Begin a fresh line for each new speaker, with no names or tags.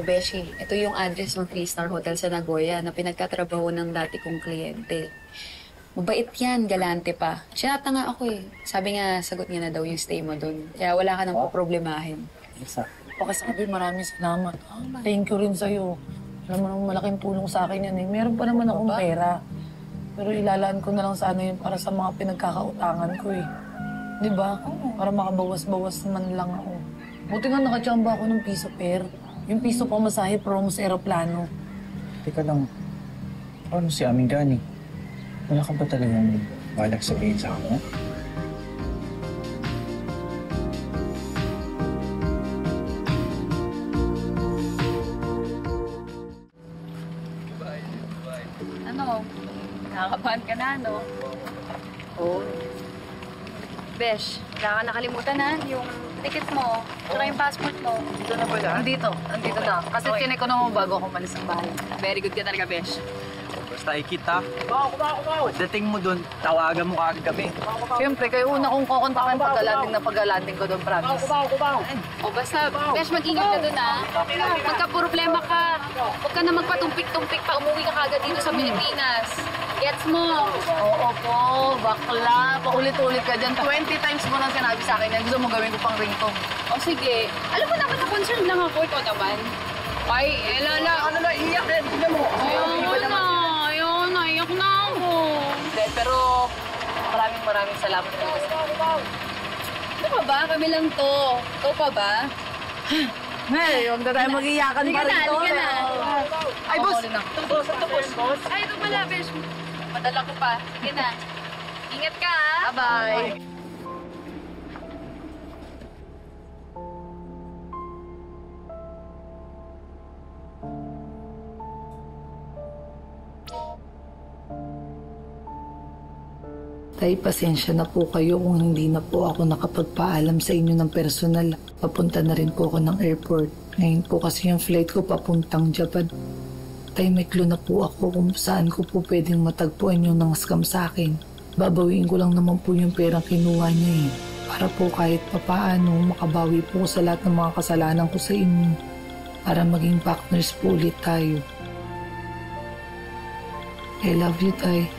O Beshi, ito yung address ng 3-star hotel sa Nagoya na pinagtatrabaho ng dati kong kliyente. Mabait yan, galante pa. Sinata nga ako eh. Sabi nga, sagot niya na daw yung stay mo doon. Kaya wala ka nang poproblemahin.
Okay, sabi, maraming salamat. Thank you rin sa'yo. Alam mo naman, malaking tulong sa akin yan eh. Meron pa naman akong pera. Pero ilalaan ko na lang sana yun para sa mga pinagkakautangan ko eh. Di ba? Para makabawas-bawas man lang ako. Buti nga nakachamba ako ng piso per. Yung piso pamasahe promo sa aeroplano.
Teka lang, ano si Aming Gani? Wala ka ba talagang balak sabihin sa akin?
Ano? Nakakabahan ka na, no? Oo. Besh, wala ka nakalimutan na yung ticket mo, tsaka yung passport mo.
Dito na pala? Andito na. Kasi chinek ko naman bago ako malis ng bahay.
Very good ka talaga, Besh.
Basta ikita. Pagdating mo dun, tawagan mo kagad kami.
Siyempre, kayo una kong kukontakan pag-landing ko doon, promise.
O basta, Besh, mag-ingat ka dun, ha? Magka-problema ka. Huwag ka na magpatumpik-tumpik pa. Umuwi ka kagad dito sa Pilipinas. Gets mo?
Oo po, bakla. Paulit-ulit ka dyan. 20 times mo nang sinabi sa akin na gusto mo gawin ko pang ringtone.
O sige. Alam mo naman na concerned lang ako. Ikaw naman. Ay, Lala.
Ano na, iiyak din. Tignan mo.
Ayun, naiyak na ako.
Pero maraming salamat talaga sa akin.
Ano pa ba? Kami lang to. Ikaw pa ba?
Hey, huwag na tayo mag-iyakan pa rin to.
Ay, boss! Boss! Ay, ito pala, Besh. Madala ko pa. Sige na. Ingat ka, ha?
Bye-bye. Tay, pasensya na po kayo kung hindi na po ako nakapagpaalam sa inyo ng personal. Papunta na rin po ako ng airport. Ngayon po kasi yung flight ko papuntang Japan. Tay, may clue na po ako kung saan ko po pwedeng matagpuan yung nang-scam sa akin. Babawiin ko lang naman po yung perang kinuha niya eh. Para po kahit papaano makabawi po ko sa lahat ng mga kasalanan ko sa inyo. Para maging partners po ulit tayo. I love you, Tay.